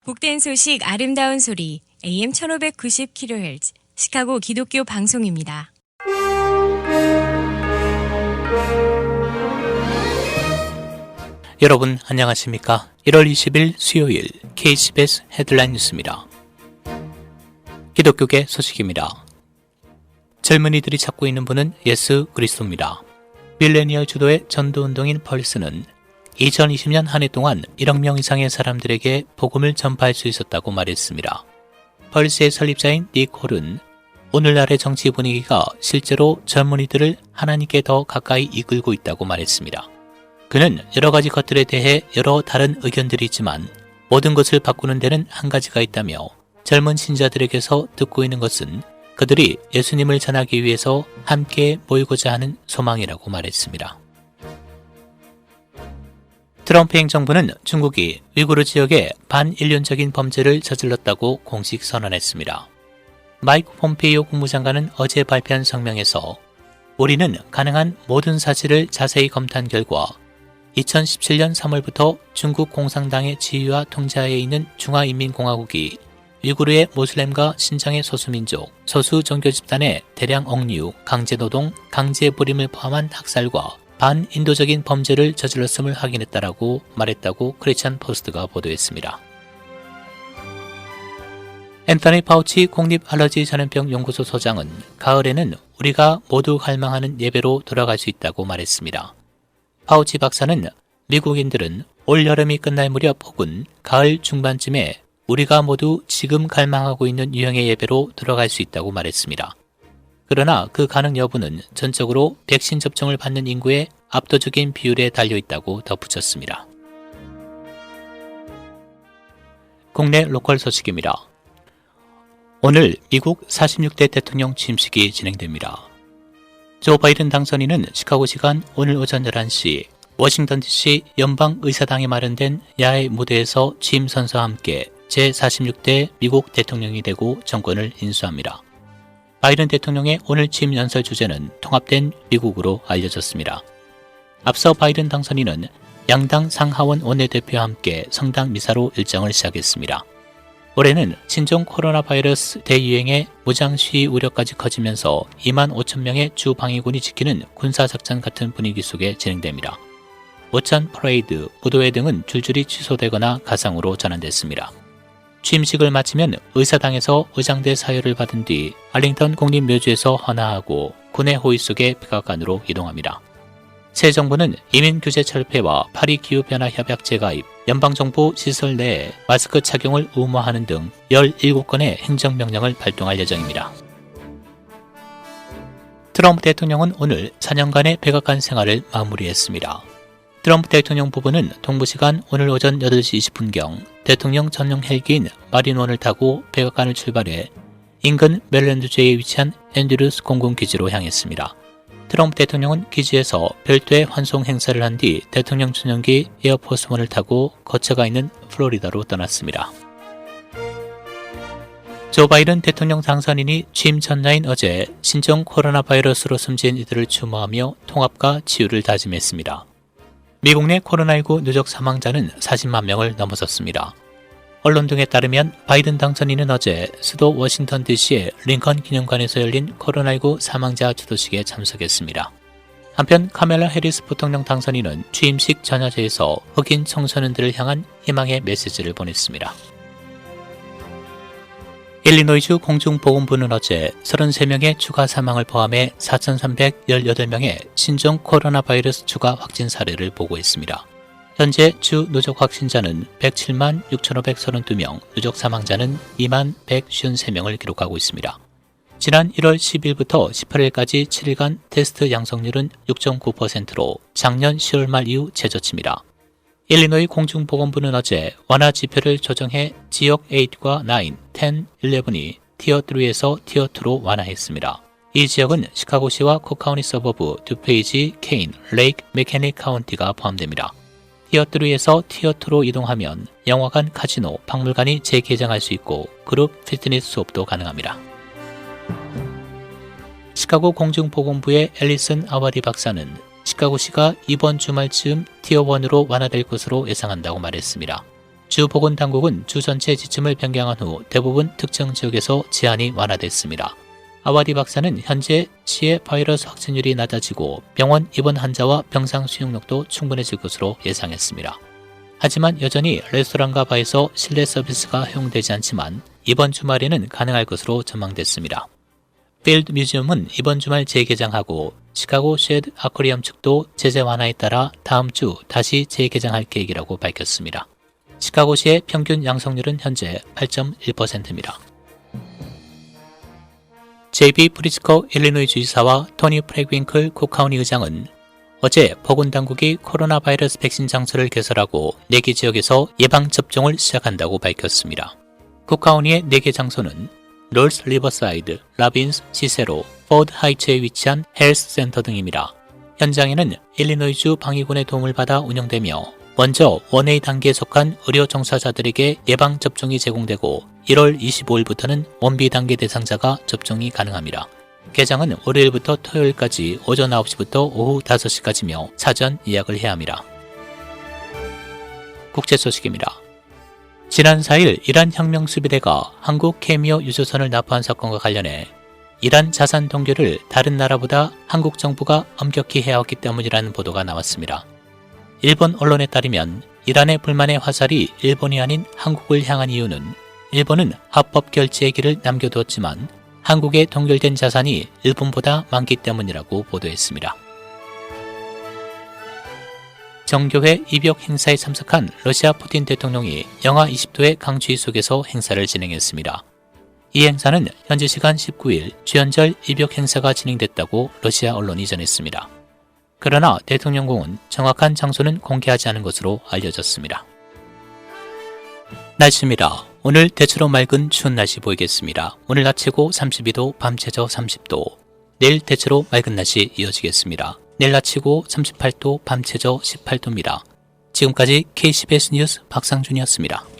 복된 소식 아름다운 소리 AM 1590kHz 시카고 기독교 방송입니다. 여러분 안녕하십니까? 1월 20일 수요일 KCBS 헤드라인 뉴스입니다. 기독교계 소식입니다. 젊은이들이 찾고 있는 분은 예수 그리스도입니다. 밀레니얼 주도의 전도운동인 펄스는 2020년 한 해 동안 1억 명 이상의 사람들에게 복음을 전파할 수 있었다고 말했습니다. 펄스의 설립자인 닉 홀은 오늘날의 정치 분위기가 실제로 젊은이들을 하나님께 더 가까이 이끌고 있다고 말했습니다. 그는 여러 가지 것들에 대해 여러 다른 의견들이 있지만 모든 것을 바꾸는 데는 한 가지가 있다며 젊은 신자들에게서 듣고 있는 것은 그들이 예수님을 전하기 위해서 함께 모이고자 하는 소망이라고 말했습니다. 트럼프 행정부는 중국이 위구르 지역에 반인륜적인 범죄를 저질렀다고 공식 선언했습니다. 마이크 폼페이오 국무장관은 어제 발표한 성명에서 우리는 가능한 모든 사실을 자세히 검토한 결과 2017년 3월부터 중국 공산당의 지휘와 통제하에 있는 중화인민공화국이 위구르의 모슬렘과 신장의 소수민족, 소수 종교 집단의 대량 억류, 강제노동, 강제불임을 포함한 학살과 반인도적인 범죄를 저질렀음을 확인했다라고 말했다고 크리스천 포스트가 보도했습니다. 앤서니 파우치 국립알러지 전염병 연구소 소장은 가을에는 우리가 모두 갈망하는 예배로 돌아갈 수 있다고 말했습니다. 파우치 박사는 미국인들은 올 여름이 끝날 무렵 혹은 가을 중반쯤에 우리가 모두 지금 갈망하고 있는 유형의 예배로 돌아갈 수 있다고 말했습니다. 그러나 그 가능 여부는 전적으로 백신 접종을 받는 인구의 압도적인 비율에 달려있다고 덧붙였습니다. 국내 로컬 소식입니다. 오늘 미국 46대 대통령 취임식이 진행됩니다. 조 바이든 당선인은 시카고 시간 오늘 오전 11시 워싱턴 DC 연방의사당에 마련된 야외 무대에서 취임 선서와 함께 제46대 미국 대통령이 되고 정권을 인수합니다. 바이든 대통령의 오늘 취임 연설 주제는 통합된 미국으로 알려졌습니다. 앞서 바이든 당선인은 양당 상하원 원내대표와 함께 성당 미사로 일정을 시작했습니다. 올해는 신종 코로나 바이러스 대유행에 무장 시위 우려까지 커지면서 2만 5천 명의 주 방위군이 지키는 군사작전 같은 분위기 속에 진행됩니다. 오찬 퍼레이드, 무도회 등은 줄줄이 취소되거나 가상으로 전환됐습니다. 취임식을 마치면 의사당에서 의장대 사열을 받은 뒤 알링턴 국립묘지에서 헌화하고 군의 호의 속에 백악관으로 이동합니다. 새 정부는 이민규제 철폐와 파리 기후변화 협약 재가입, 연방정부 시설 내에 마스크 착용을 의무화하는 등 17건의 행정명령을 발동할 예정입니다. 트럼프 대통령은 오늘 4년간의 백악관 생활을 마무리했습니다. 트럼프 대통령 부부는 동부시간 오늘 오전 8시 20분경 대통령 전용 헬기인 마린1을 타고 백악관을 출발해 인근 메릴랜드주에 위치한 앤드루스 공군기지로 향했습니다. 트럼프 대통령은 기지에서 별도의 환송 행사를 한 뒤 대통령 전용기 에어포스1을 타고 거처가 있는 플로리다로 떠났습니다. 조 바이든 대통령 당선인이 취임 전날인 어제 신종 코로나 바이러스로 숨진 이들을 추모하며 통합과 치유를 다짐했습니다. 미국 내 코로나19 누적 사망자는 40만 명을 넘어섰습니다. 언론 등에 따르면 바이든 당선인은 어제 수도 워싱턴 DC의 링컨 기념관에서 열린 코로나19 사망자 추도식에 참석했습니다. 한편 카멜라 해리스 부통령 당선인은 취임식 전야제에서 흑인 청소년들을 향한 희망의 메시지를 보냈습니다. 일리노이주 공중보건부는 어제 33명의 추가 사망을 포함해 4,318명의 신종 코로나 바이러스 추가 확진 사례를 보고했습니다. 현재 주 누적 확진자는 107만 6,532명, 누적 사망자는 2만 153명을 기록하고 있습니다. 지난 1월 10일부터 18일까지 7일간 테스트 양성률은 6.9%로 작년 10월 말 이후 최저치입니다. 일리노이 공중보건부는 어제 완화 지표를 조정해 지역 8과 9, 10, 11이 티어 3에서 티어 2로 완화했습니다. 이 지역은 시카고시와 코카우니 서버브, 듀페이지, 케인, 레이크, 메케닉 카운티가 포함됩니다. 티어 3에서 티어 2로 이동하면 영화관, 카지노, 박물관이 재개장할 수 있고 그룹 피트니스 수업도 가능합니다. 시카고 공중보건부의 앨리슨 아와디 박사는 시카고시가 이번 주말쯤 티어 1으로 완화될 것으로 예상한다고 말했습니다. 주 보건당국은 주 전체 지침을 변경한 후 대부분 특정 지역에서 제한이 완화됐습니다. 아와디 박사는 현재 시의 바이러스 확진율이 낮아지고 병원 입원 환자와 병상 수용력도 충분해질 것으로 예상했습니다. 하지만 여전히 레스토랑과 바에서 실내 서비스가 허용되지 않지만 이번 주말에는 가능할 것으로 전망됐습니다. 필드 뮤지엄은 이번 주말 재개장하고 시카고 쉐드 아쿠리엄 측도 제재 완화에 따라 다음 주 다시 재개장할 계획이라고 밝혔습니다. 시카고시의 평균 양성률은 현재 8.1%입니다. 제이비 프리츠커 일리노이 주지사와 토니 프레그윙클 쿡카운티 의장은 어제 보건당국이 코로나 바이러스 백신 장소를 개설하고 4개 지역에서 예방접종을 시작한다고 밝혔습니다. 쿡카운티의 4개 장소는 롤스 리버사이드, 라빈스, 시세로, 포드 하이츠에 위치한 헬스 센터 등입니다. 현장에는 일리노이주 방위군의 도움을 받아 운영되며 먼저 1A 단계에 속한 의료 종사자들에게 예방접종이 제공되고 1월 25일부터는 1B 단계 대상자가 접종이 가능합니다. 개장은 월요일부터 토요일까지 오전 9시부터 오후 5시까지며 사전 예약을 해야 합니다. 국제 소식입니다. 지난 4일 이란 혁명수비대가 한국 케미오 유조선을 납부한 사건과 관련해 이란 자산 동결을 다른 나라보다 한국 정부가 엄격히 해왔기 때문이라는 보도가 나왔습니다. 일본 언론에 따르면 이란의 불만의 화살이 일본이 아닌 한국을 향한 이유는 일본은 합법 결제의 길을 남겨두었지만 한국에 동결된 자산이 일본보다 많기 때문이라고 보도했습니다. 정교회 입역 행사에 참석한 러시아 푸틴 대통령이 영하 20도의 강추위 속에서 행사를 진행했습니다. 이 행사는 현지 시간 19일 주연절 입역 행사가 진행됐다고 러시아 언론이 전했습니다. 그러나 대통령궁은 정확한 장소는 공개하지 않은 것으로 알려졌습니다. 날씨입니다. 오늘 대체로 맑은 추운 날씨 보이겠습니다. 오늘 낮 최고 32도, 밤 최저 30도. 내일 대체로 맑은 날씨 이어지겠습니다. 내일 낮 최고 38도, 밤 최저 18도입니다. 지금까지 KCBS 뉴스 박상준이었습니다.